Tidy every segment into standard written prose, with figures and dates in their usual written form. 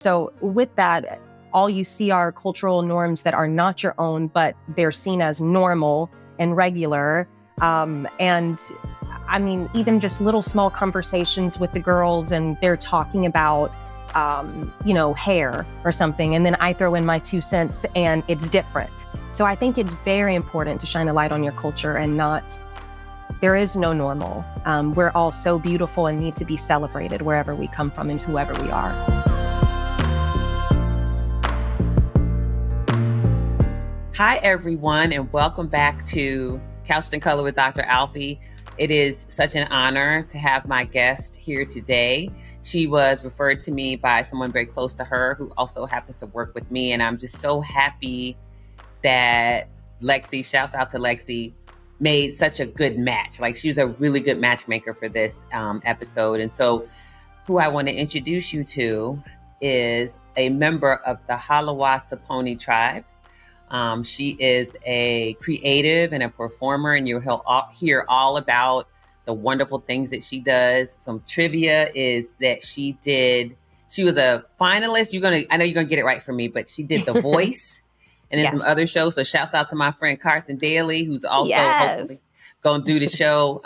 So with that, all you see are cultural norms that are not your own, but they're seen as normal and regular. And I mean, even just little small conversations with the girls, and they're talking about, hair or something. And then I throw in my 2 cents and it's different. So I think it's very important to shine a light on your culture and there is no normal. We're all so beautiful and need to be celebrated wherever we come from and whoever we are. Hi, everyone, and welcome back to Couched in Color with Dr. Alfiee. It is such an honor to have my guest here today. She was referred to me by someone very close to her who also happens to work with me, and I'm just so happy that Lexi, shouts out to Lexi, made such a good match. Like, she was a really good matchmaker for this episode. And so who I want to introduce you to is a member of the Halawa-Saponi tribe. She is a creative and a performer, and you'll hear all about the wonderful things that she does. Some trivia is that she was a finalist. I know you're going to get it right for me, but she did The Voice and then some other shows. So shouts out to my friend Carson Daly, who's also hopefully going to do the show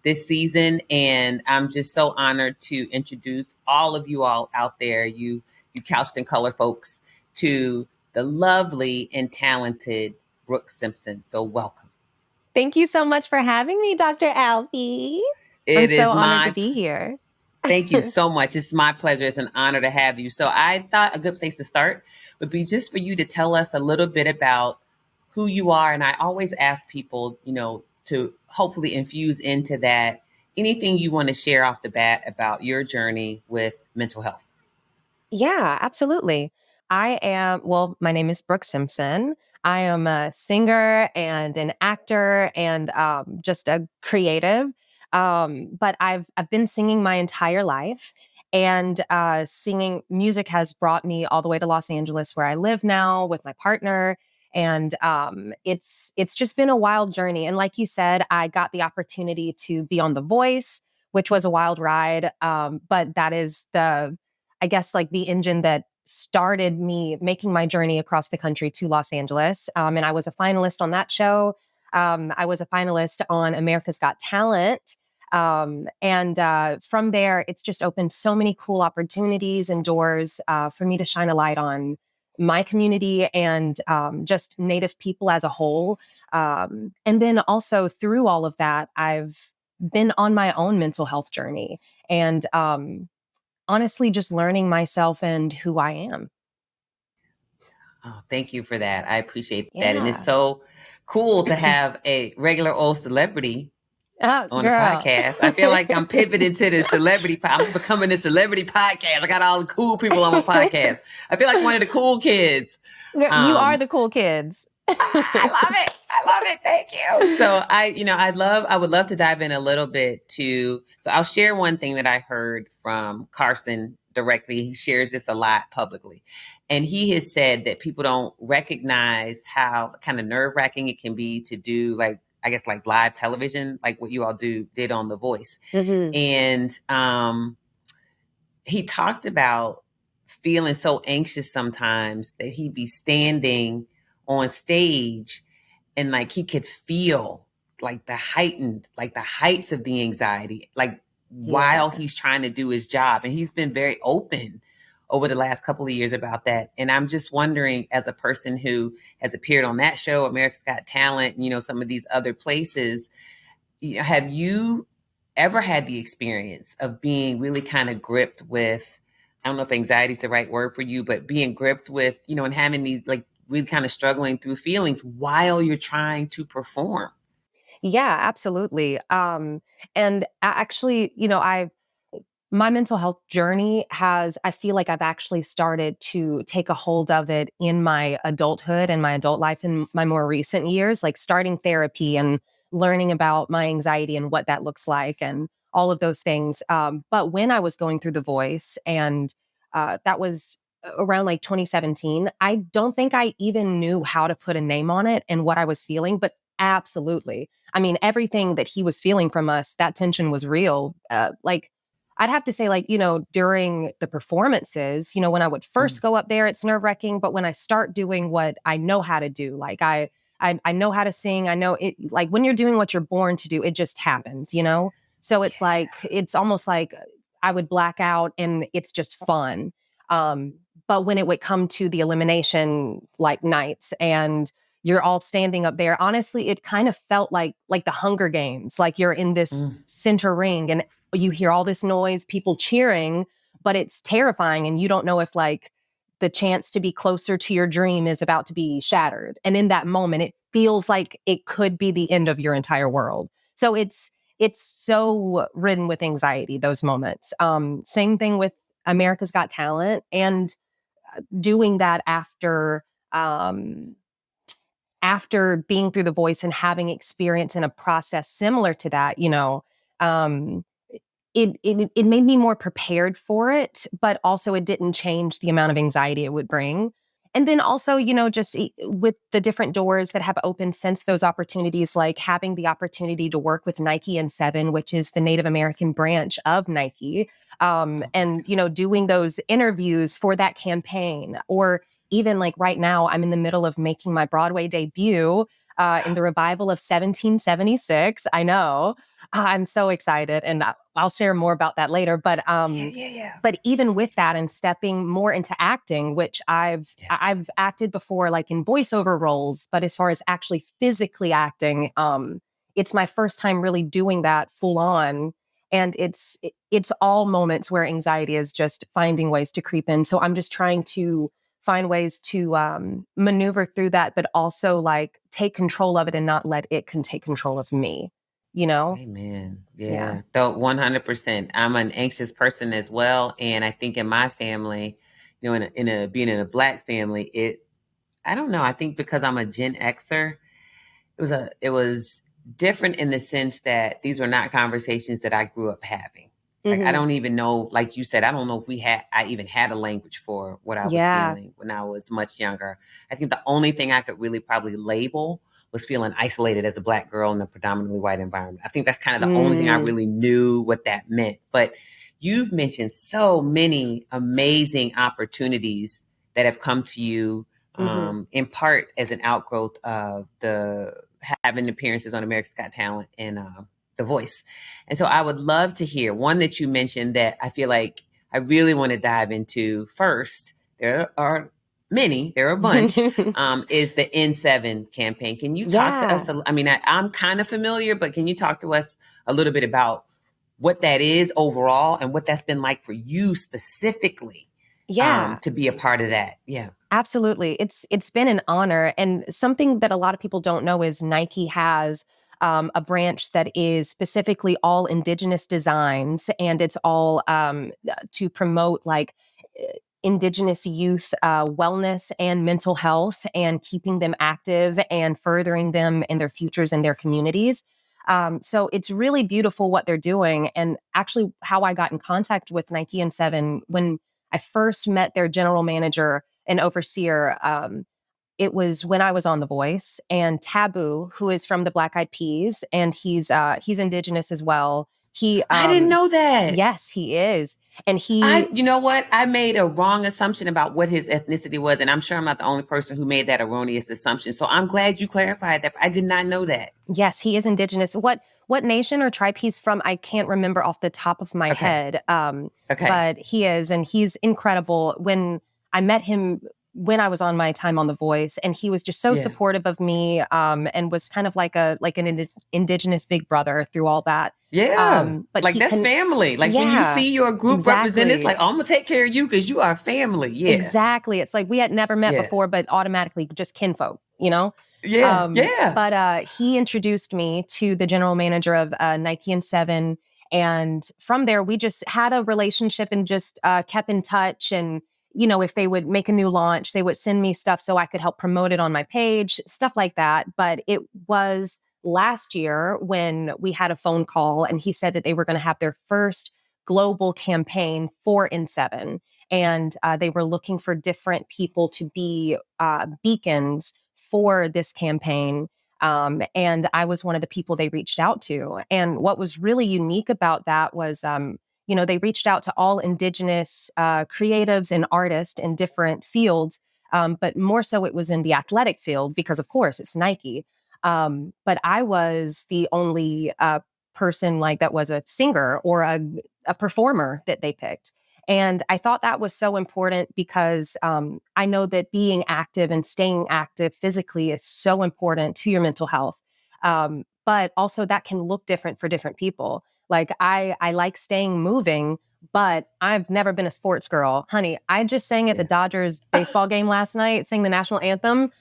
this season. And I'm just so honored to introduce all of you all out there, you Couched in Color folks, to the lovely and talented Brooke Simpson. So welcome. Thank you so much for having me, Dr. Alfiee. I'm so honored to be here. Thank you so much. It's my pleasure. It's an honor to have you. So I thought a good place to start would be just for you to tell us a little bit about who you are. And I always ask people, to hopefully infuse into that anything you want to share off the bat about your journey with mental health. Yeah, absolutely. My name is Brooke Simpson. I am a singer and an actor and just a creative. But I've been singing my entire life, and singing music has brought me all the way to Los Angeles, where I live now with my partner. And it's just been a wild journey. And like you said, I got the opportunity to be on The Voice, which was a wild ride. But that is the engine that started me making my journey across the country to Los Angeles. And I was a finalist on that show. I was a finalist on America's Got Talent. And from there, it's just opened so many cool opportunities and doors for me to shine a light on my community and just Native people as a whole. And then also through all of that, I've been on my own mental health journey and honestly just learning myself and who I am. Oh, thank you for that. I appreciate that. And it's so cool to have a regular old celebrity on the podcast. I feel like I'm pivoting to the celebrity. I'm becoming a celebrity podcast. I got all the cool people on my podcast. I feel like one of the cool kids. You are the cool kids. I love it. Thank you. So I would love to dive in a little bit so I'll share one thing that I heard from Carson directly. He shares this a lot publicly. And he has said that people don't recognize how kind of nerve-wracking it can be to do like live television, like what you all did on The Voice. Mm-hmm. And he talked about feeling so anxious sometimes that he'd be standing on stage and like he could feel like the heights of the anxiety, while he's trying to do his job. And he's been very open over the last couple of years about that. And I'm just wondering, as a person who has appeared on that show, America's Got Talent, some of these other places, have you ever had the experience of being really kind of gripped with, I don't know if anxiety is the right word for you, but being gripped with, and having these like really kind of struggling through feelings while you're trying to perform? Yeah, absolutely. And actually, my mental health journey I feel like I've actually started to take a hold of it in my adulthood and my adult life in my more recent years, like starting therapy and learning about my anxiety and what that looks like and all of those things. But when I was going through The Voice, and that was around like 2017, I don't think I even knew how to put a name on it and what I was feeling, but absolutely. I mean, everything that he was feeling from us, that tension was real. I'd have to say, like, during the performances, when I would Mm. first go up there, it's nerve wracking. But when I start doing what I know how to do, like I know how to sing. I know it, like when you're doing what you're born to do, it just happens. So it's like, Yeah. it's almost like I would black out and it's just fun. Um, but when it would come to the elimination like nights and you're all standing up there, honestly, it kind of felt like the Hunger Games, like you're in this Mm. center ring and you hear all this noise, people cheering, but it's terrifying. And you don't know if like the chance to be closer to your dream is about to be shattered. And in that moment, it feels like it could be the end of your entire world. So it's so ridden with anxiety, those moments. Same thing with America's Got Talent and doing that um, after being through The Voice and having experience in a process similar to that, um, it made me more prepared for it, but also it didn't change the amount of anxiety it would bring. And then also, just with the different doors that have opened since those opportunities, like having the opportunity to work with Nike and Seven, which is the Native American branch of Nike, Oh my and doing those interviews for that campaign, or even like right now, I'm in the middle of making my Broadway debut in the revival of 1776. I know. I'm so excited, and I'll share more about that later. But God. Yeah, yeah, yeah. even with that and stepping more into acting, which I've Yes. I've acted before, like in voiceover roles, but as far as actually physically acting, it's my first time really doing that full on, and it's all moments where anxiety is just finding ways to creep in. So I'm just trying to find ways to maneuver through that, but also like take control of it and not let it can take control of me. You know? Amen. Yeah. Yeah. Though 100%. I'm an anxious person as well. And I think in my family, in a being in a Black family, I don't know. I think because I'm a Gen Xer, it was different in the sense that these were not conversations that I grew up having. Like I Hmm. don't even know, like you said, I don't know if I even had a language for what I was Yeah. feeling when I was much younger. I think the only thing I could really probably label was feeling isolated as a Black girl in a predominantly white environment. I think that's kind of the only thing I Mm. really knew what that meant. But you've mentioned so many amazing opportunities that have come to you, Hmm. in part as an outgrowth of the having appearances on America's Got Talent and The Voice. And so I would love to hear one that you mentioned that I feel like I really want to dive into first. There are many, there are a bunch, is the N7 campaign. Can you talk to us? Yeah. I mean, I'm kind of familiar, but can you talk to us a little bit about what that is overall and what that's been like for you specifically, Yeah. to be a part of that? Yeah. Absolutely. It's been an honor. And something that a lot of people don't know is Nike has a branch that is specifically all Indigenous designs, and it's all to promote like Indigenous youth wellness and mental health, and keeping them active and furthering them in their futures and their communities. So it's really beautiful what they're doing. And actually, how I got in contact with Nike and Seven when I first met their general manager and overseer. It was when I was on The Voice, and Taboo, who is from the Black Eyed Peas, and he's Indigenous as well. He I didn't know that. Yes, he is, and he You know what? I made a wrong assumption about what his ethnicity was, and I'm sure I'm not the only person who made that erroneous assumption. So I'm glad you clarified that. I did not know that. yes, he is Indigenous. What nation or tribe he's from, I can't remember off the top of my Okay. head. Okay. But he is, and he's incredible. When I met him when I was on my time on The Voice, and he was just so Yeah. supportive of me, and was kind of like an Indigenous big brother through all that. Yeah. But Like he that's can, family. Like when you yeah, see your group represented, it's exactly. like, oh, I'm gonna take care of you because you are family. Yeah. Exactly. It's like we had never met Yeah. before, but automatically just kinfolk. Yeah. Yeah. But he introduced me to the general manager of Nike and Seven. And from there, we just had a relationship and just kept in touch. And, if they would make a new launch, they would send me stuff so I could help promote it on my page, stuff like that. But it was last year when we had a phone call and he said that they were going to have their first global campaign for N7, and they were looking for different people to be beacons for this campaign. And I was one of the people they reached out to. And what was really unique about that was, they reached out to all Indigenous creatives and artists in different fields, but more so it was in the athletic field because, of course, it's Nike. But I was the only person like that was a singer or a performer that they picked. And I thought that was so important because I know that being active and staying active physically is so important to your mental health. But also that can look different for different people. Like I like staying moving, but I've never been a sports girl. Honey, I just sang at the Dodgers baseball game last night, sang the national anthem.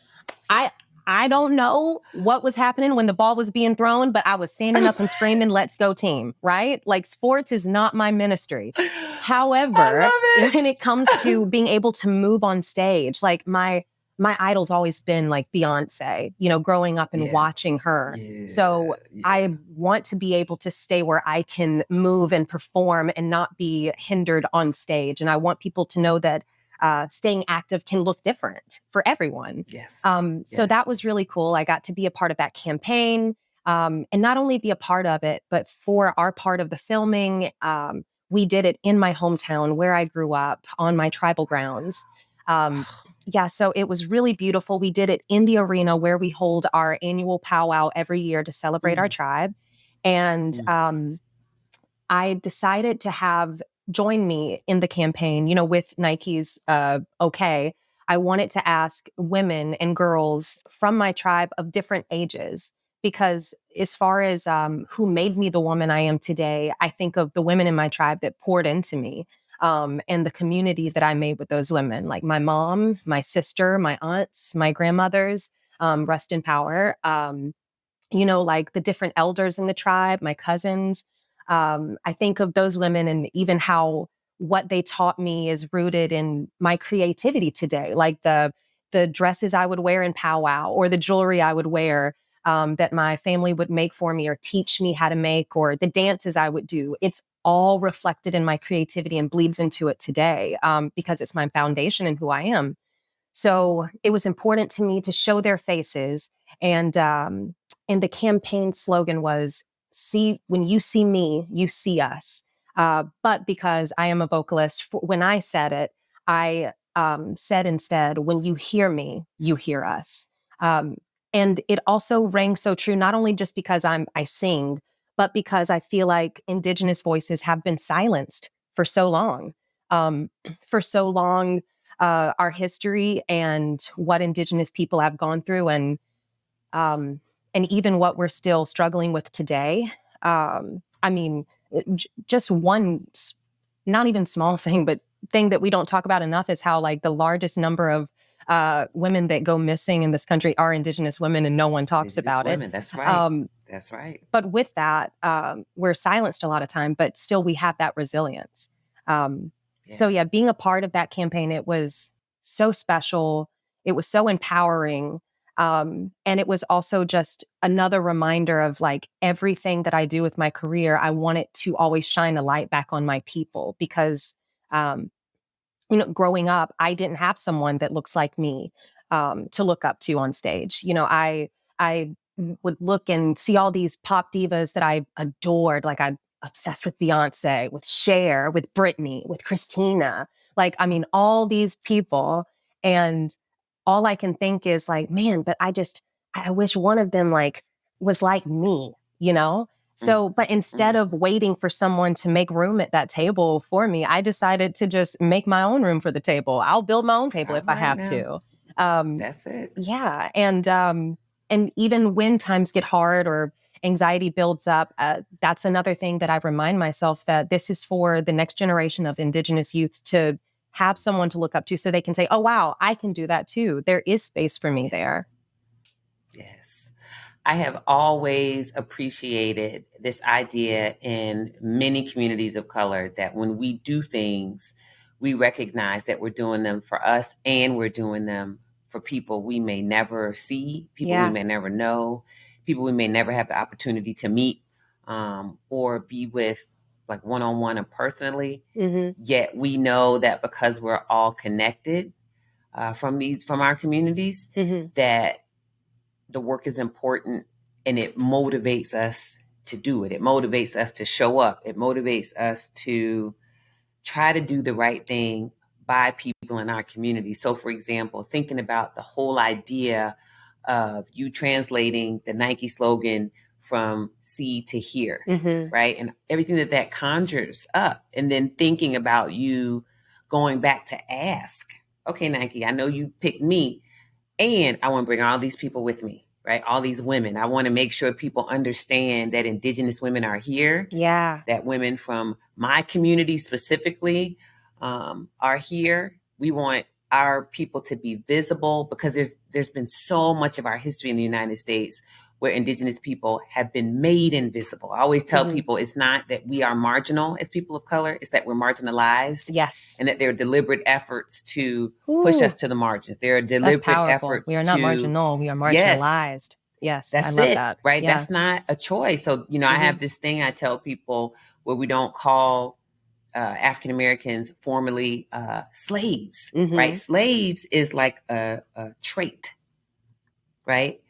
I don't know what was happening when the ball was being thrown, but I was standing up and screaming, "Let's go team," right? Like sports is not my ministry. However, when it comes to being able to move on stage, like my idol's always been like Beyonce, growing up and watching her. So I want to be able to stay where I can move and perform and not be hindered on stage. And I want people to know that staying active can look different for everyone. So that was really cool. I got to be a part of that campaign, and not only be a part of it, but for our part of the filming, we did it in my hometown where I grew up on my tribal grounds. So it was really beautiful. We did it in the arena where we hold our annual powwow every year to celebrate our tribe. And I decided to join me in the campaign, with Nike's okay. I wanted to ask women and girls from my tribe of different ages, because as far as who made me the woman I am today, I think of the women in my tribe that poured into me, and the community that I made with those women, like my mom, my sister, my aunts, my grandmothers, rest in power. Like the different elders in the tribe, my cousins. I think of those women and even how what they taught me is rooted in my creativity today, like the dresses I would wear in powwow or the jewelry I would wear, that my family would make for me or teach me how to make, or the dances I would do. It's all reflected in my creativity and bleeds into it today, because it's my foundation and who I am. So it was important to me to show their faces. And the campaign slogan was, "See, when you see me, you see us." But because I am a vocalist, when I said it, I said instead, "When you hear me, you hear us." Um, and it also rang so true, not only just because I sing, but because I feel like Indigenous voices have been silenced for so long. Um, for so long, our history and what Indigenous people have gone through, um, and even what we're still struggling with today. I mean, just one, not even small thing, but thing that we don't talk about enough is how like the largest number of women that go missing in this country are Indigenous women, and no one talks Indigenous about women, it. that's right. That's right. But with that, we're silenced a lot of time, but still we have that resilience. So yeah, being a part of that campaign, it was so special. It was so empowering. And it was also just another reminder of like everything that I do with my career, I want it to always shine a light back on my people, because, um, growing up, I didn't have someone that looks like me, to look up to on stage. I would look and see all these pop divas that I adored. Like I'm obsessed with Beyonce, with Cher, with Britney, with Christina. Like, I mean, all these people. And all I can think is like, man, but I wish one of them like was like me. So, but instead of waiting for someone to make room at that table for me, I decided to just make my own room for the table. I'll build my own table All if I right have now. to. That's it. Yeah. And even when times get hard or anxiety builds up, that's another thing that I remind myself, that this is for the next generation of Indigenous youth to have someone to look up to, so they can say, "Oh, wow, I can do that too. There is space for me there." Yes. I have always appreciated this idea in many communities of color that when we do things, we recognize that we're doing them for us and we're doing them for people we may never see, people we Yeah. may never know, people we may never have the opportunity to meet, or be with like one-on-one and personally. Yet we know that because we're all connected, from our communities, that the work is important and it motivates us to do it. It motivates us to show up. It motivates us to try to do the right thing by people in our community. So, for example, thinking about the whole idea of you translating the Nike slogan from see to hear, right? And everything that conjures up. And then thinking about you going back to ask, okay, Nike, I know you picked me, and I want to bring all these people with me, right? All these women. I want to make sure people understand that Indigenous women are here. Yeah. That women from my community specifically are here. We want our people to be visible, because there's been so much of our history in the United States where Indigenous people have been made invisible. I always tell people it's not that we are marginal as people of color, it's that we're marginalized. Yes. And that there are deliberate efforts to push us to the margins. There are deliberate efforts. We are not marginal, we are marginalized. Yes, I love that. Right? Yeah. That's not a choice. So, I have this thing I tell people where we don't call African Americans formerly slaves, right? Slaves is like a trait, right?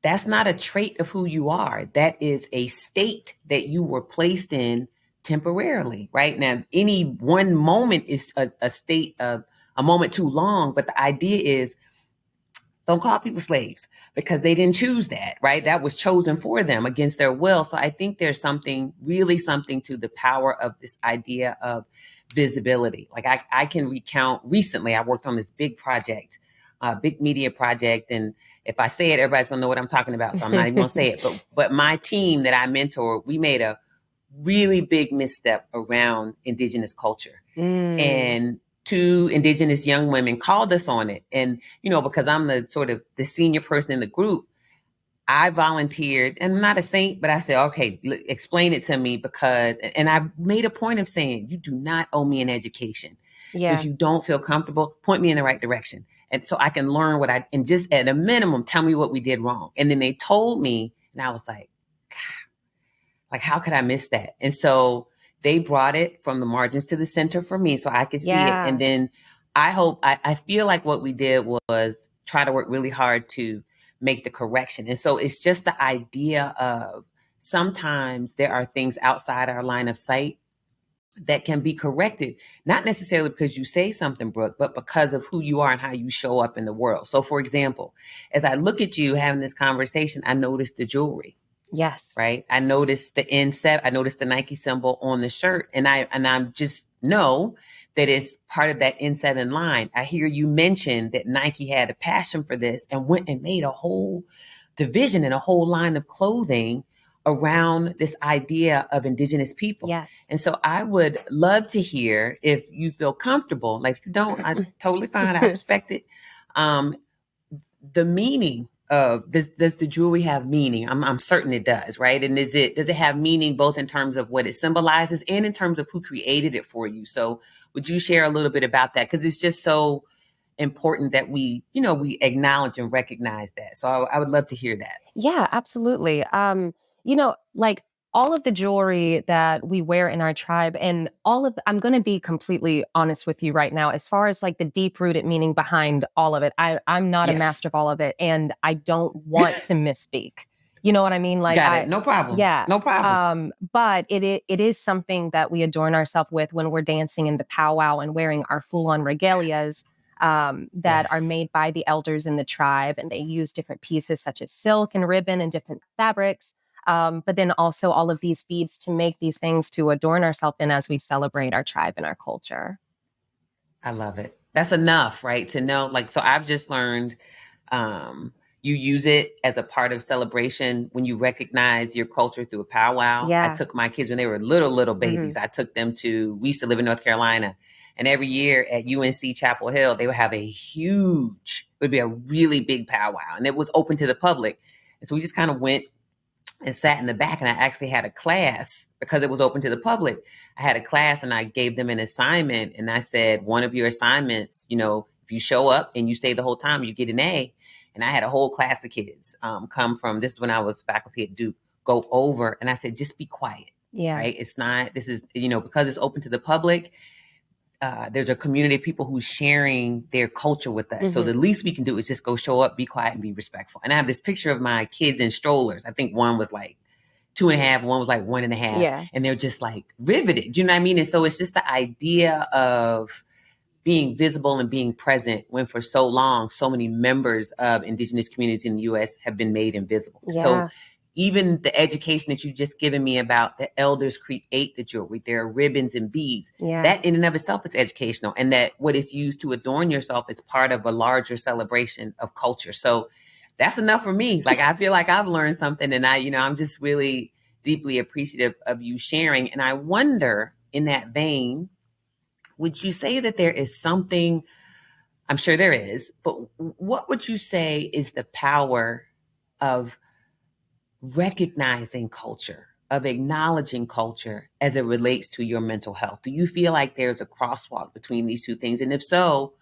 That's not a trait of who you are. That is a state that you were placed in temporarily, right? Now, any one moment is a state of a moment too long, but the idea is don't call people slaves, because they didn't choose that, right? That was chosen for them against their will. So I think there's something to the power of this idea of visibility. Like I can recount recently, I worked on this big project, big media project. And if I say it, everybody's gonna know what I'm talking about. So I'm not even gonna say it. But my team that I mentor, we made a really big misstep around Indigenous culture. And 2 Indigenous young women called us on it. And, because I'm the sort of the senior person in the group, I volunteered, and I'm not a saint, but I said, okay, explain it to me, and I made a point of saying, you do not owe me an education. Yeah. So if you don't feel comfortable, point me in the right direction. And so I can learn and just at a minimum, tell me what we did wrong. And then they told me, and I was like, God, like, how could I miss that? And so they brought it from the margins to the center for me so I could see it. And then I feel like what we did was try to work really hard to make the correction. And so it's just the idea of sometimes there are things outside our line of sight that can be corrected, not necessarily because you say something, Brooke, but because of who you are and how you show up in the world. So, for example, as I look at you having this conversation, I noticed the jewelry. Yes. Right. I noticed the inset. I noticed the Nike symbol on the shirt, and I'm just know that it's part of that inset in line. I hear you mention that Nike had a passion for this and went and made a whole division and a whole line of clothing around this idea of Indigenous people. Yes. And so I would love to hear, if you feel comfortable, like if you don't, I totally fine. I respect it. The meaning of does the jewelry have meaning? I'm certain it does, right? And does it have meaning both in terms of what it symbolizes and in terms of who created it for you? So would you share a little bit about that? Because it's just so important that we acknowledge and recognize that. So I would love to hear that. Yeah, absolutely. Like all of the jewelry that we wear in our tribe, and I'm going to be completely honest with you right now, as far as like the deep rooted meaning behind all of it. I'm not a master of all of it, and I don't want to misspeak. You know what I mean? Like, got it. No problem. Yeah, no problem. But it is something that we adorn ourselves with when we're dancing in the powwow and wearing our full on regalias. That are made by the elders in the tribe, and they use different pieces such as silk and ribbon and different fabrics. But then also all of these beads to make these things to adorn ourselves in as we celebrate our tribe and our culture. I love it. That's enough, right? To know, like, so I've just learned you use it as a part of celebration when you recognize your culture through a powwow. Yeah. I took my kids when they were little babies. I took them we used to live in North Carolina. And every year at UNC Chapel Hill, they would have it would be a really big powwow. And it was open to the public. And so we just kind of went and sat in the back. And I actually had a class because it was open to the public. I had a class and I gave them an assignment. And I said, one of your assignments, if you show up and you stay the whole time, you get an A. And I had a whole class of kids come from, this is when I was faculty at Duke, go over. And I said, just be quiet. Yeah. Right. It's not, this is, because it's open to the public. There's a community of people who's sharing their culture with us. So the least we can do is just go show up, be quiet, and be respectful. And I have this picture of my kids in strollers. I think one was like 2.5, one was like 1.5, Yeah. and they're just like riveted. Do you know what I mean? And so it's just the idea of being visible and being present when for so long, so many members of Indigenous communities in the U.S. have been made invisible. So Yeah. even the education that you've just given me about the elders create the jewelry, there are ribbons and beads, Yeah. that in and of itself is educational. And that what is used to adorn yourself is part of a larger celebration of culture. So that's enough for me. Like, I feel like I've learned something, and I'm just really deeply appreciative of you sharing. And I wonder, in that vein, would you say that there is something, I'm sure there is, but what would you say is the power of recognizing culture, of acknowledging culture as it relates to your mental health? Do you feel like there's a crosswalk between these two things? And if so,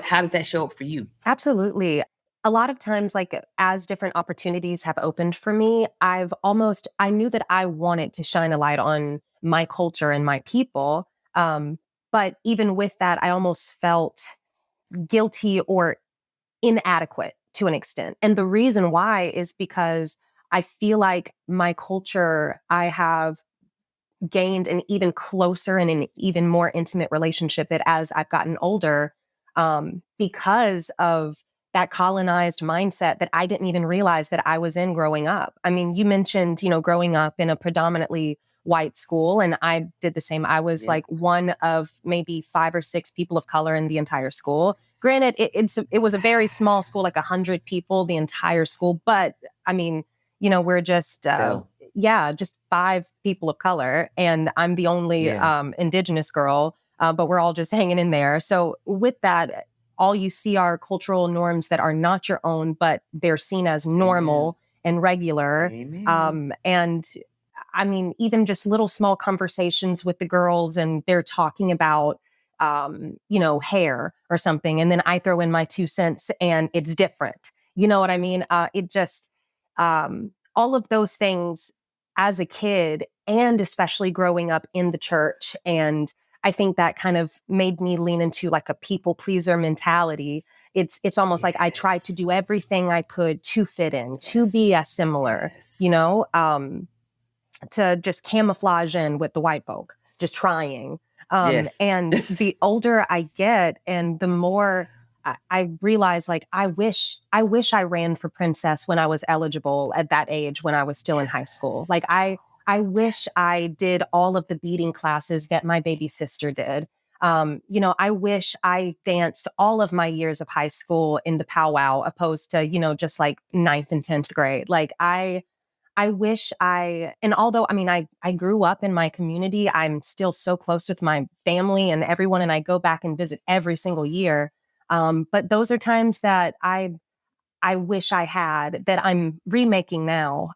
how does that show up for you? Absolutely. A lot of times, like as different opportunities have opened for me, I knew that I wanted to shine a light on my culture and my people. But even with that, I almost felt guilty or inadequate to an extent. And the reason why is because I feel like my culture, I have gained an even closer and an even more intimate relationship it as I've gotten older, because of that colonized mindset that I didn't even realize that I was in growing up. I mean, you mentioned, growing up in a predominantly white school, and I did the same. I was Yeah. like one of maybe 5 or 6 people of color in the entire school. Granted, it was a very small school, like 100 people, the entire school. But I mean, we're just Still. yeah, just 5 people of color, and I'm the only Yeah. Indigenous girl, but we're all just hanging in there. So with that, all you see are cultural norms that are not your own, but they're seen as Amen. normal and regular. Amen. And I mean, even just little small conversations with the girls, and they're talking about, hair or something, and then I throw in my 2 cents, and it's different. You know what I mean? It just all of those things as a kid, and especially growing up in the church. And I think that kind of made me lean into like a people pleaser mentality. It's almost like I tried to Yes. do everything I could to fit in, to Yes. be as similar, Yes. to just camouflage in with the white folk, just trying. Yes. And the older I get, and the more I realize, like, I wish I ran for princess when I was eligible at that age, when I was still in high school. Yes. Like, I wish I did all of the beading classes that my baby sister did. I wish I danced all of my years of high school in the powwow, opposed to, just like ninth and 10th grade. Like, I wish and although, I mean, I grew up in my community, I'm still so close with my family and everyone, and I go back and visit every single year. But those are times that I wish I had, that I'm remaking now.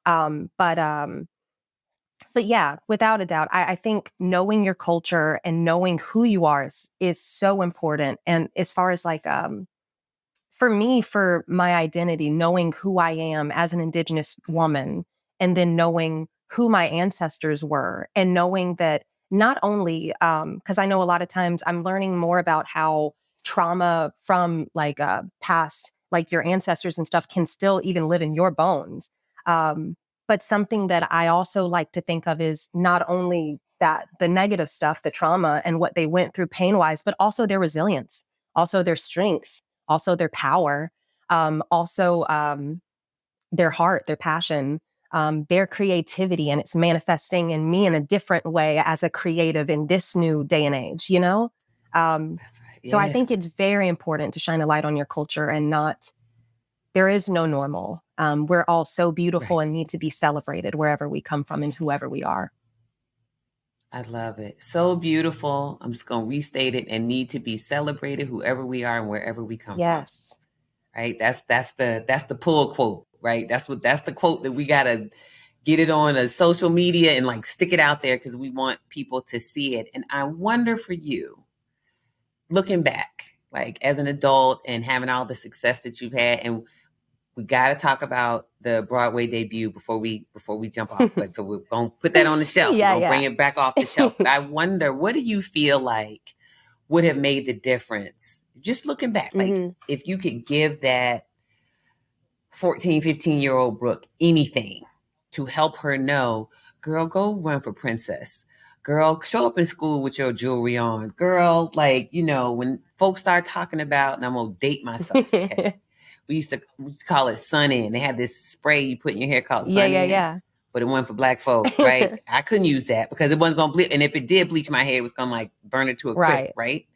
But yeah, without a doubt, I think knowing your culture and knowing who you are is so important. And as far as like, for me, for my identity, knowing who I am as an Indigenous woman, and then knowing who my ancestors were, and knowing that not only, because I know a lot of times I'm learning more about how trauma from like past, like your ancestors and stuff, can still even live in your bones. But something that I also like to think of is not only that the negative stuff, the trauma and what they went through pain wise, but also their resilience, also their strength, also their power, also their heart, their passion, their creativity, and it's manifesting in me in a different way as a creative in this new day and age, Um, That's right. so I think Yes. it's very important to shine a light on your culture, and not, there is no normal. We're all so beautiful Right. and need to be celebrated wherever we come from and whoever we are. I love it. So beautiful. I'm just going to restate it, and need to be celebrated whoever we are and wherever we come from. Yes. Right? That's the pull quote, right? That's the quote that we got to get it on a social media and like stick it out there, because we want people to see it. And I wonder, for you, looking back, like as an adult and having all the success that you've had, and we got to talk about the Broadway debut before we jump off. But so we're going to put that on the shelf. We're Yeah, going to yeah. bring it back off the shelf. But I wonder, what do you feel like would have made the difference? Just looking back, like Hmm. if you could give that 14, 15-year-old Brooke anything to help her know girl, go run for princess. Girl, show up in school with your jewelry on. Girl, like, when folks start talking about, and I'm going to date myself, okay? We used to call it sun in. They had this spray you put in your hair called Yeah, sun yeah, in, yeah. but it wasn't for black folk, right? I couldn't use that because it wasn't going to bleach. And if it did bleach my hair, it was going to like burn it to a crisp, Right. right?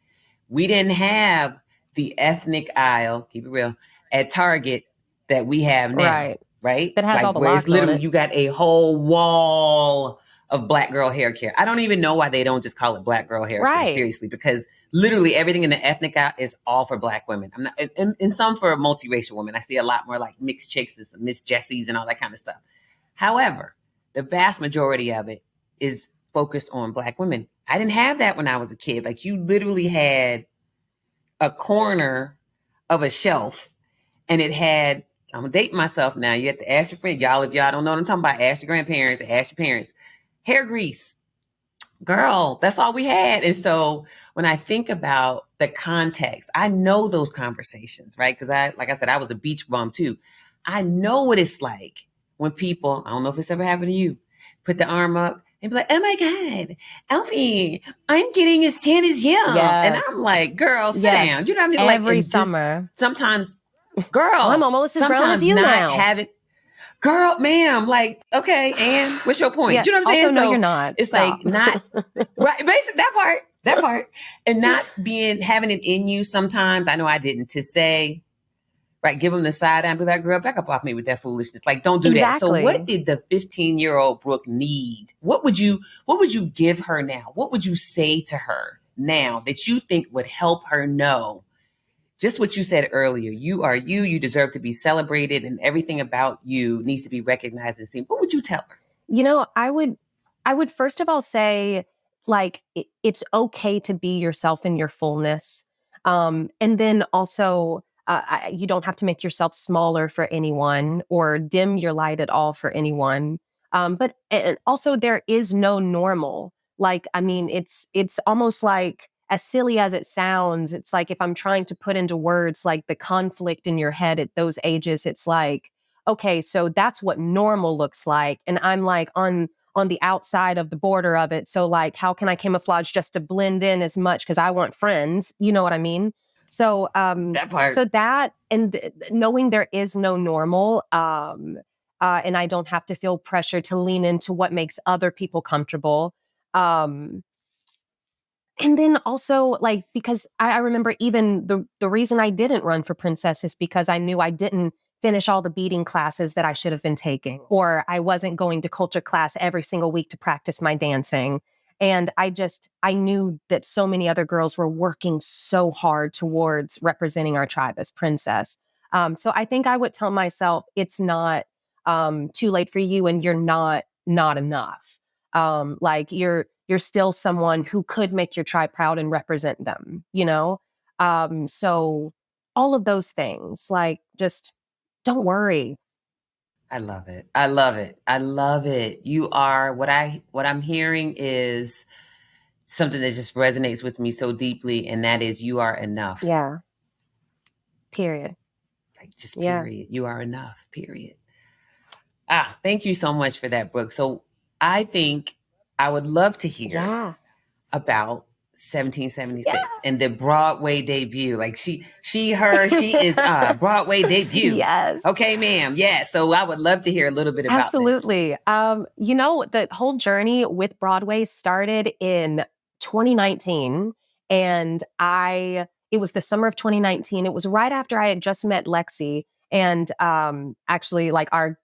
We didn't have the ethnic aisle, keep it real, at Target that we have now, Right. right? That has all Like the where it's locks on literally it. you got a whole wall of black girl hair care. I don't even know why they don't just call it black girl hair care, Right. seriously, because literally everything in the ethnic aisle is all for black women. I'm not, and some for multiracial women. I see a lot more like mixed chicks and some Miss Jessies and all that kind of stuff. However, the vast majority of it is focused on black women. I didn't have that when I was a kid. Like you literally had a corner of a shelf and it had, I'm gonna date myself now. You have to ask your friend, y'all, if y'all don't know what I'm talking about, ask your grandparents, ask your parents. Hair grease. Girl, that's all we had. And so when I think about the context, I know those conversations, right? Because like I said, I was a beach bum too. I know what it's like when people, I don't know if it's ever happened to you, put the arm up and be like, oh my God, Alfiee, I'm getting as tan as you. And I'm Yes. like, girl, sit down. Yes. You know what I mean? Like, Every and just summer. sometimes, I'm girl, almost as brown as sometimes you not now. have it. Girl, ma'am, like, okay, and what's your point? Yeah. You know what I'm Also, saying? no, you're So not. it's Stop. like not right, basic that part, and not having it in you. Sometimes I know I didn't to say, right, give them the side eye and be like, girl, back up off me with that foolishness. Like, don't do that. So, what Exactly. did the 15-year-old Brooke need? What would you give her now? What would you say to her now that you think would help her know? Just what you said earlier, you are you, you deserve to be celebrated, and everything about you needs to be recognized and seen. What would you tell her? I would first of all say, like, it's okay to be yourself in your fullness. And then also, you don't have to make yourself smaller for anyone or dim your light at all for anyone. But also, there is no normal. Like, I mean, it's almost like, as silly as it sounds, it's like if I'm trying to put into words like the conflict in your head at those ages, it's like, okay, so that's what normal looks like. And I'm like on the outside of the border of it. So like, how can I camouflage just to blend in as much? Because I want friends. You know what I mean? So That part. so that and knowing there is no normal, and I don't have to feel pressure to lean into what makes other people comfortable. Um, and then also, like, because I remember even the reason I didn't run for princess is because I knew I didn't finish all the beading classes that I should have been taking, or I wasn't going to culture class every single week to practice my dancing. And I knew that so many other girls were working so hard towards representing our tribe as princess. So I think I would tell myself it's not too late for you, and you're not enough. Like you're still someone who could make your tribe proud and represent them, you know? So all of those things, like, just don't worry. I love it. I love it. I love it. You are what I'm hearing is something that just resonates with me so deeply, and that is you are enough. Yeah. Period. Like just Yeah. period. You are enough. Period. Thank you so much for that, Brooke. So I think I would love to hear Yeah. about 1776 and Yes. the Broadway debut. Like she is Broadway debut. Yes. Okay, ma'am. Yeah. So I would love to hear a little bit about this. Absolutely. The whole journey with Broadway started in 2019, and it was the summer of 2019. It was right after I had just met Lexi, and actually, like, our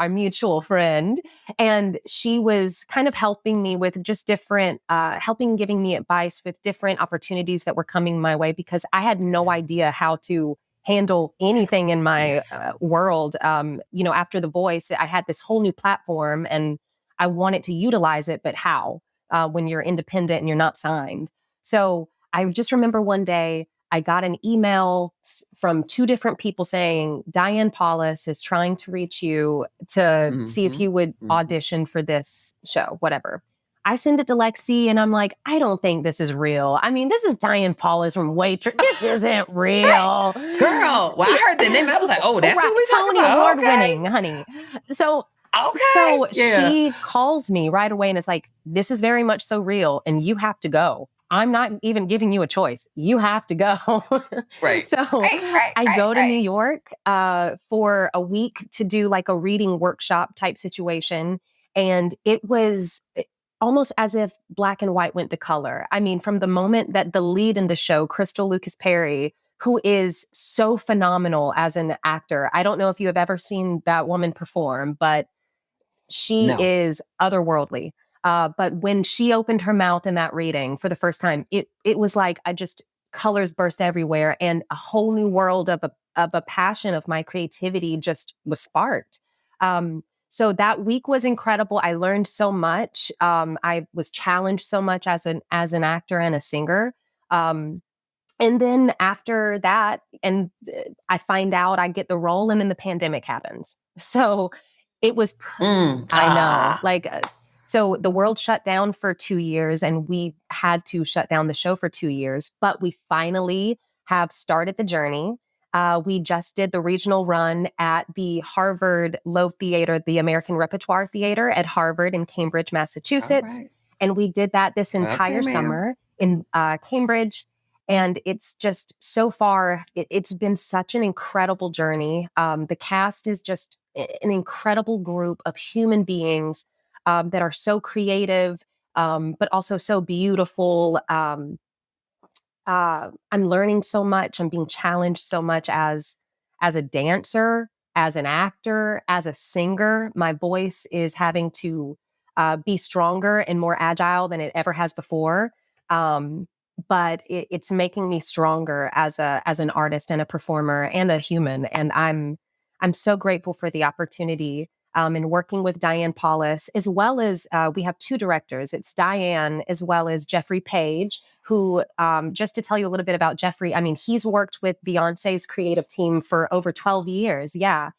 mutual friend, and she was kind of helping me with just different giving me advice with different opportunities that were coming my way, because I had no idea how to handle anything in my Yes. world. After The Voice, I had this whole new platform and I wanted to utilize it, but how? When you're independent and you're not signed. So I just remember one day I got an email from two different people saying, Diane Paulus is trying to reach you to see if Mm-hmm. you would Mm-hmm. audition for this show, whatever. I send it to Lexi and I'm like, I don't think this is real. I mean, this is Diane Paulus from Waitress. This isn't real. Girl, well, I heard the name. I was like, oh, that's Right. who we talking Tony about. Award Okay. winning, honey. So Okay. So Yeah. she calls me right away and is like, this is very much so real and you have to go. I'm not even giving you a choice. You have to go. Right. So Right. Right. I Right. go to New Right. York for a week to do like a reading workshop type situation. And it was almost as if black and white went to color. I mean, from the moment that the lead in the show, Crystal Lucas Perry, who is so phenomenal as an actor. I don't know if you have ever seen that woman perform, but she No. is otherworldly. But when she opened her mouth in that reading for the first time, it was like I just colors burst everywhere, and a whole new world of a passion of my creativity just was sparked. So that week was incredible. I learned so much. I was challenged so much as an actor and a singer. Um, and then after that, and I find out I get the role, and then the pandemic happens. So it was, Mm. I know, Ah. like, so the world shut down for 2 years, and we had to shut down the show for 2 years, but we finally have started the journey. We just did the regional run at the Harvard Loeb Theater, the American Repertoire Theater at Harvard in Cambridge, All Massachusetts. right. And we did that this Okay, entire ma'am. summer in Cambridge. And it's just so far, it's been such an incredible journey. The cast is just an incredible group of human beings that are so creative, but also so beautiful. I'm learning so much. I'm being challenged so much as a dancer, as an actor, as a singer. My voice is having to be stronger and more agile than it ever has before. Um, but it's making me stronger as an artist and a performer and a human. And I'm so grateful for the opportunity. And working with Diane Paulus, as well as we have two directors. It's Diane as well as Jeffrey Page, who, just to tell you a little bit about Jeffrey, I mean, he's worked with Beyonce's creative team for over 12 years. Yeah.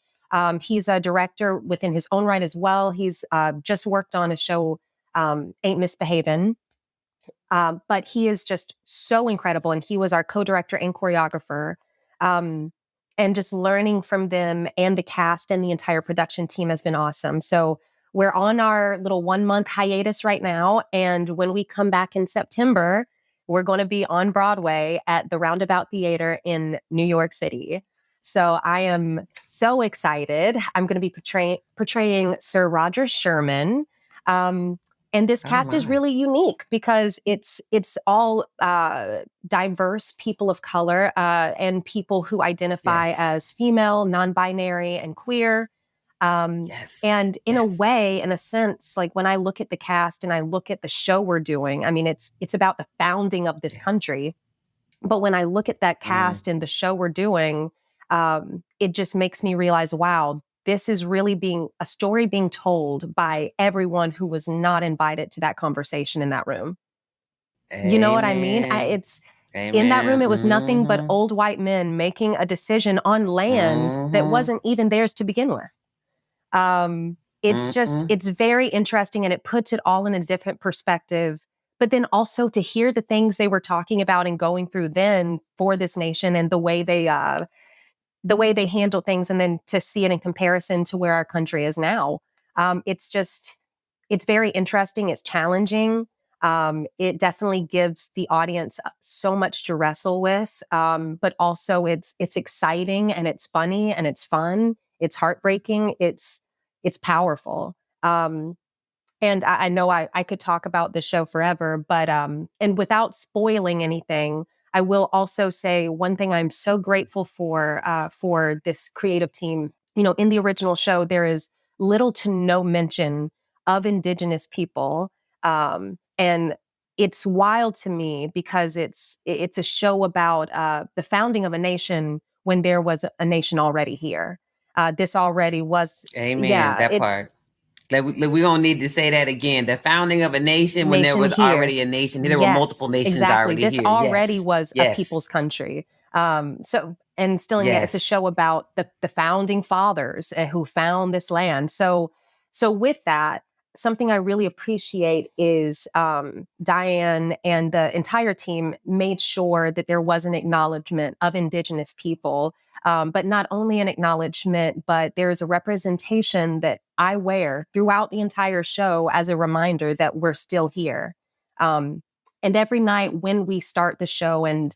He's a director within his own right as well. He's just worked on a show, Ain't Misbehavin'. But he is just so incredible. And he was our co director and choreographer. Um, and just learning from them and the cast and the entire production team has been awesome. So we're on our little 1 month hiatus right now. And when we come back in September, we're going to be on Broadway at the Roundabout Theater in New York City. So I am so excited. I'm going to be portraying Sir Roger Sherman. Um, and this Oh cast is my. really unique because it's all diverse people of color and people who identify Yes. as female, non-binary, and queer. Um, Yes. and in a Yes. way, in a sense, like when I look at the cast and I look at the show we're doing, I mean, it's about the founding of this Yeah. country. But when I look at that Mm. cast and the show we're doing, it just makes me realize, wow, this is really being a story being told by everyone who was not invited to that conversation in that room. You know what I mean? Amen. It's in that room, Amen. it was nothing but Mm-hmm. old white men making a decision on land that Mm-hmm. wasn't even theirs to begin with. It's just, Mm-hmm. it's very interesting and it puts it all in a different perspective. But then also to hear the things they were talking about and going through then for this nation and the way they handle things, and then to see it in comparison to where our country is now. It's just, it's very interesting. It's challenging. It definitely gives the audience so much to wrestle with, but also it's exciting and it's funny and it's fun. It's heartbreaking. It's powerful. And I know I could talk about this show forever, but and without spoiling anything, I will also say one thing I'm so grateful for this creative team. You know, in the original show, there is little to no mention of Indigenous people, and it's wild to me because it's a show about the founding of a nation when there was a nation already here. This already was, Amen. yeah, That it part. Like, we don't need to say that again. The founding of a nation when there nation was here. already a nation. There were multiple Yes, nations exactly. already This here. already Yes. was a Yes. people's country. So and still and yet it's a Yes. show about the founding fathers who found this land. So with that, something I really appreciate is Diane and the entire team made sure that there was an acknowledgement of Indigenous people, but not only an acknowledgement, but there's a representation that I wear throughout the entire show as a reminder that we're still here. Um, and every night when we start the show and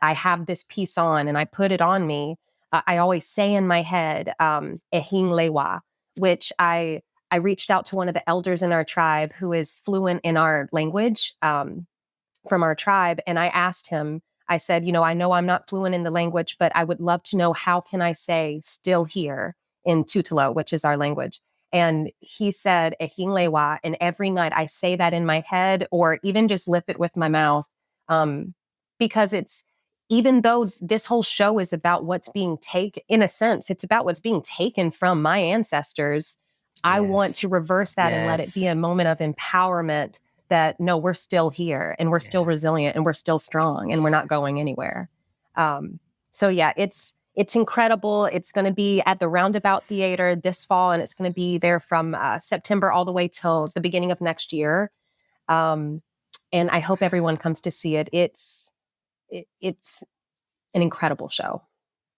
I have this piece on and I put it on me, I always say in my head, "Ehing lewa," which I reached out to one of the elders in our tribe who is fluent in our language, from our tribe. And I asked him, I said, I know I'm not fluent in the language, but I would love to know, how can I say still here in Tutelo, which is our language? And he said, "Ehinglewa." And every night I say that in my head or even just lip it with my mouth. Um, because even though this whole show is about what's being taken, in a sense, it's about what's being taken from my ancestors. I want Yes. to reverse that and let it be Yes. a moment of empowerment that, no, we're still here and we're still Yes. resilient and we're still strong and we're not going anywhere. So yeah, it's incredible. It's going to be at the Roundabout Theater this fall, and it's going to be there from September all the way till the beginning of next year. And I hope everyone comes to see it. It's an incredible show.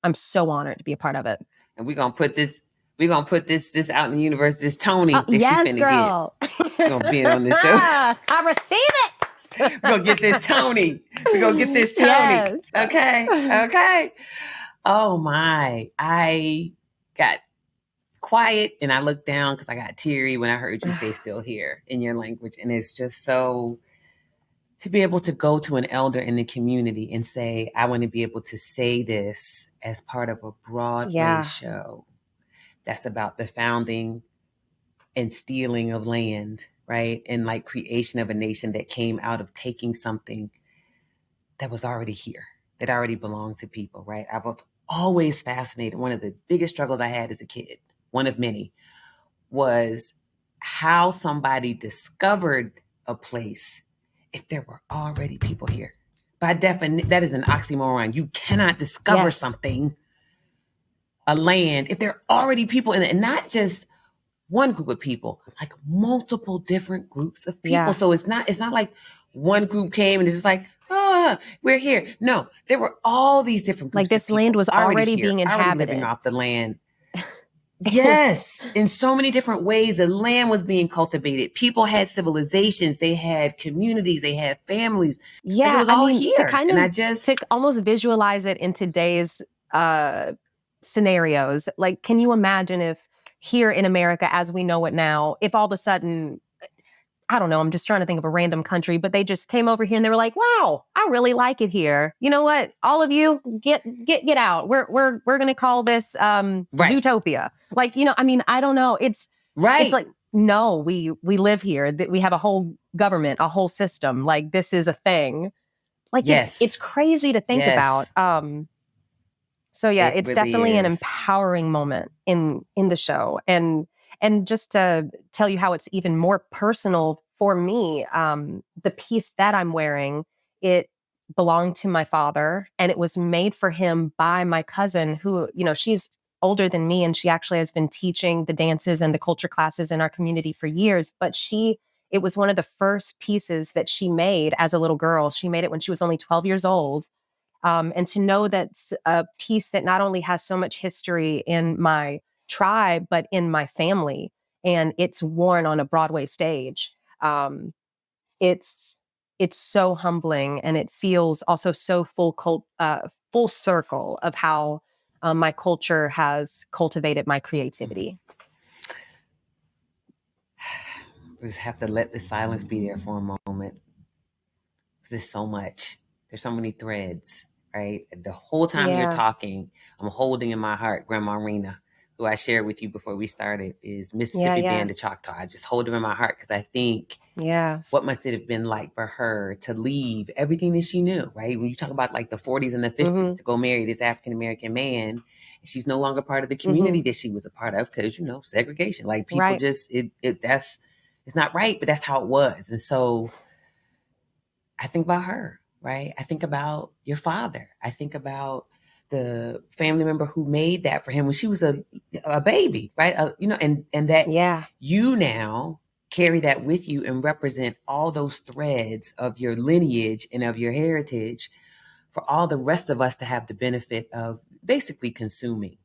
I'm so honored to be a part of it. And we're gonna put this out in the universe. This Tony that Yes, she finna girl. get. We're gonna be on the show. I receive it. We're gonna get this Tony. We're gonna get this Tony. Yes. Okay. Oh my. I got quiet and I looked down because I got teary when I heard you say "still here" in your language. And it's just so, to be able to go to an elder in the community and say, I want to be able to say this as part of a Broadway show that's about the founding and stealing of land, right? And like creation of a nation that came out of taking something that was already here, that already belonged to people, right? I was always fascinated. One of the biggest struggles I had as a kid, one of many, was how somebody discovered a place if there were already people here. By definition, that is an oxymoron. You cannot discover something, a land, if there are already people in it, and not just one group of people, like multiple different groups of people. So it's not like one group came and it's just like, we're here. No, there were all these different groups. Like this land was already being inhabited, already living off the land. Yes, in so many different ways, the land was being cultivated. People had civilizations, they had communities, they had families. Yeah, like it was all here. To kind of to almost visualize it in today's scenarios. Like, can you imagine if here in America, as we know it now, if all of a sudden, I don't know, I'm just trying to think of a random country, but they just came over here and they were like, "Wow, I really like it here. You know what? All of you get out. We're going to call this Zootopia." Like, I don't know. It's like, no, we live here. We have a whole government, a whole system. Like, this is a thing. Like, it's crazy to think about. So yeah, it's really definitely an empowering moment in the show. And just to tell you how it's even more personal for me, the piece that I'm wearing, it belonged to my father, and it was made for him by my cousin who, she's older than me, and she actually has been teaching the dances and the culture classes in our community for years. But it was one of the first pieces that she made as a little girl. She made it when she was only 12 years old. And to know that's a piece that not only has so much history in my tribe, but in my family, and it's worn on a Broadway stage. It's so humbling, and it feels also so full circle of how my culture has cultivated my creativity. We just have to let the silence be there for a moment. There's so much. There's so many threads, right? The whole time you're talking, I'm holding in my heart Grandma Rena, who I shared with you before we started, is Mississippi Band of Choctaw. I just hold her in my heart because I think what must it have been like for her to leave everything that she knew, right? When you talk about like the 40s and the 50s to go marry this African-American man, and she's no longer part of the community that she was a part of because, segregation. Like people just, it's not right, but that's how it was. And so I think about her, right? I think about your father. I think about the family member who made that for him when she was a baby, right? And that you now carry that with you and represent all those threads of your lineage and of your heritage for all the rest of us to have the benefit of basically consuming.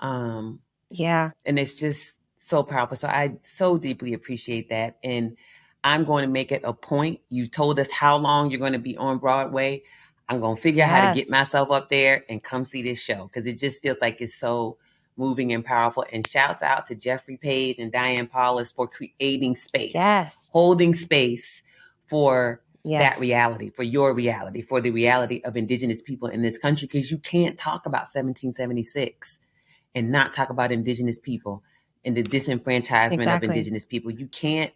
Yeah. And it's just so powerful. So I so deeply appreciate that. And I'm going to make it a point. You told us how long you're going to be on Broadway. I'm going to figure out how to get Yes. myself up there and come see this show because it just feels like it's so moving and powerful. And shouts out to Jeffrey Page and Diane Paulus for creating space, Yes. holding space for that Yes. reality, for your reality, for the reality of Indigenous people in this country, because you can't talk about 1776 and not talk about Indigenous people and the disenfranchisement of Exactly. Indigenous people. You can't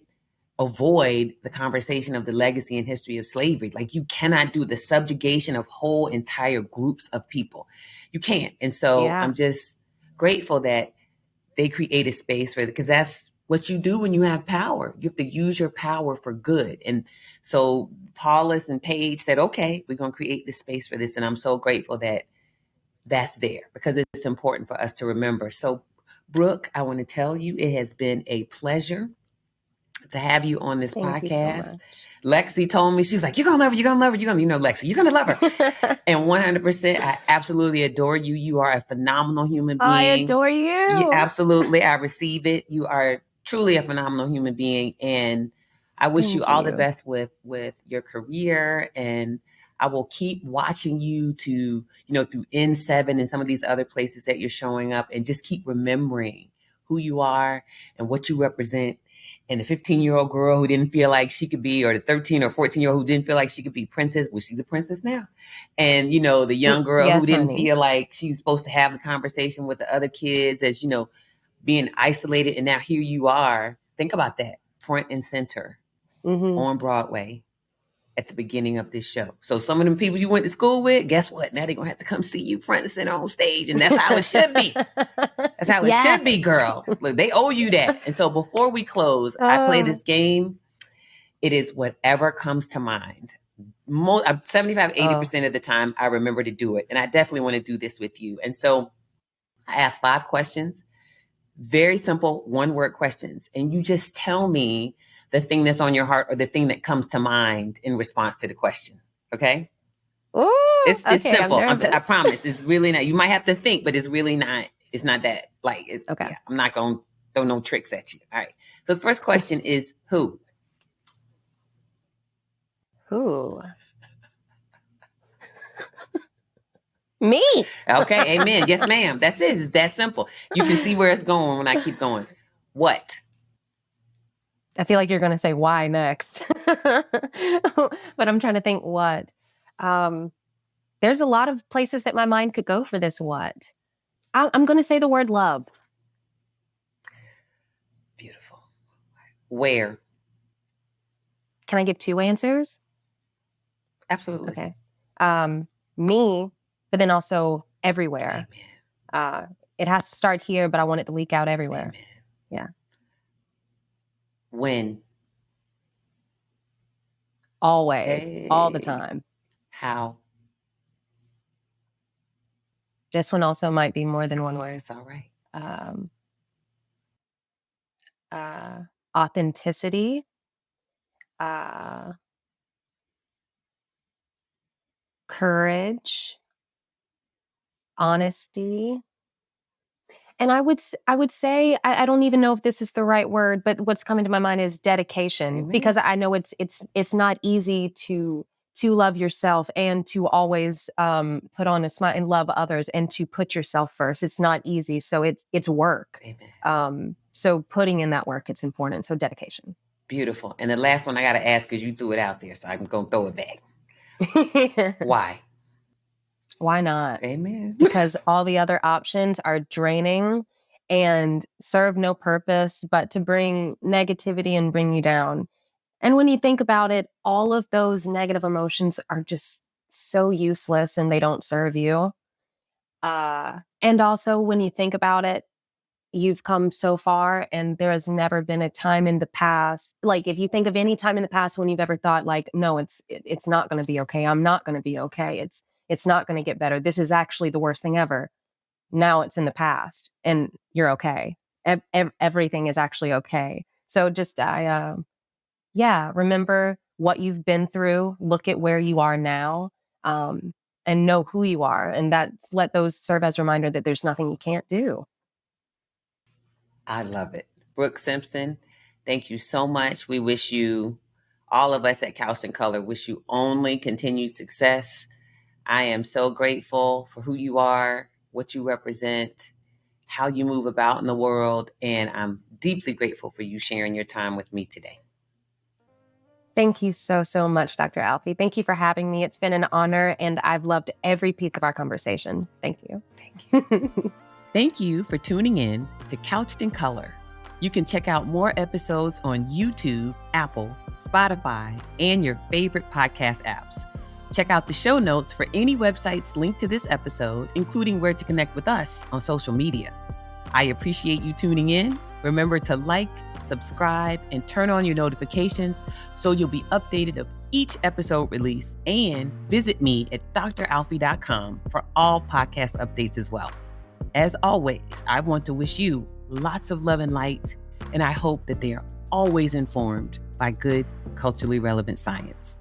avoid the conversation of the legacy and history of slavery. Like, you cannot do the subjugation of whole entire groups of people. You can't. And so Yeah. I'm just grateful that they created space for it, because that's what you do when you have power. You have to use your power for good. And so Paulus and Paige said, okay, we're going to create this space for this. And I'm so grateful that that's there, because it's important for us to remember. So, Brooke, I want to tell you, it has been a pleasure to have you on this Thank you so podcast. much. Lexi told me, she was like, you're going to love her. You're going to love her. You're going to, Lexi, you're going to love her. And 100%, I absolutely adore you. You are a phenomenal human being. I adore you. Yeah, absolutely. I receive it. You are truly a phenomenal human being. And I wish you all the best with your career. And I will keep watching you to, through N7 and some of these other places that you're showing up, and just keep remembering who you are and what you represent. And the 15-year-old girl who didn't feel like she could be, or the 13 or 14-year-old who didn't feel like she could be princess, well, she's a princess now. And, the young girl who Yes, didn't honey. feel like she was supposed to have the conversation with the other kids, as, being isolated. And now here you are. Think about that, front and center on Broadway at the beginning of this show. So some of them people you went to school with, guess what? Now they're going to have to come see you front and center on stage. And that's how it should be. That's how it should be, girl. Look, they owe you that. And so before we close, I play this game. It is whatever comes to mind. 75, 80% of the time, I remember to do it. And I definitely want to do this with you. And so I ask 5 questions, very simple one-word questions. And you just tell me the thing that's on your heart or the thing that comes to mind in response to the question. Okay? Ooh, It's okay, simple. I promise. It's really not. You might have to think, but it's really not. It's not that. Like, it's, okay. Yeah, I'm not going to throw no tricks at you. All right. So the first question is who? Who? Me. Okay. Amen. Yes, ma'am. That's it. It's that simple. You can see where it's going when I keep going. What? I feel like you're going to say why next. But I'm trying to think what. There's a lot of places that my mind could go for this what. I'm going to say the word love. Beautiful. Where? Can I give 2 answers? Absolutely. Okay. Me, but then also everywhere. Amen. It has to start here, but I want it to leak out everywhere. Amen. Yeah. When? Always. Hey. All the time. How? This one also might be more than one word. It's all right. Authenticity. Courage. Honesty. And I would say, I don't even know if this is the right word, but what's coming to my mind is dedication. Amen. Because I know it's not easy to love yourself and to always put on a smile and love others and to put yourself first. It's not easy. So it's work. Amen. So putting in that work, it's important. So dedication. Beautiful. And the last one I got to ask, because you threw it out there, so I'm going to throw it back. Why? Why not? Amen. Because all the other options are draining and serve no purpose but to bring negativity and bring you down. And when you think about it, all of those negative emotions are just so useless and they don't serve you. And also, when you think about it, you've come so far and there has never been a time in the past. Like, if you think of any time in the past when you've ever thought like, no, it's not going to be okay. I'm not going to be okay. It's not going to get better. This is actually the worst thing ever. Now it's in the past and you're okay. Everything is actually okay. So just, remember what you've been through, look at where you are now, um, and know who you are. And let those serve as a reminder that there's nothing you can't do. I love it. Brooke Simpson, thank you so much. We wish you, all of us at Couched in Color, wish you only continued success. I am so grateful for who you are, what you represent, how you move about in the world, and I'm deeply grateful for you sharing your time with me today. Thank you so, so much, Dr. Alfiee. Thank you for having me. It's been an honor, and I've loved every piece of our conversation. Thank you. Thank you. Thank you for tuning in to Couched in Color. You can check out more episodes on YouTube, Apple, Spotify, and your favorite podcast apps. Check out the show notes for any websites linked to this episode, including where to connect with us on social media. I appreciate you tuning in. Remember to like, subscribe, and turn on your notifications so you'll be updated of each episode release, and visit me at dralfiee.com for all podcast updates as well. As always, I want to wish you lots of love and light, and I hope that they are always informed by good, culturally relevant science.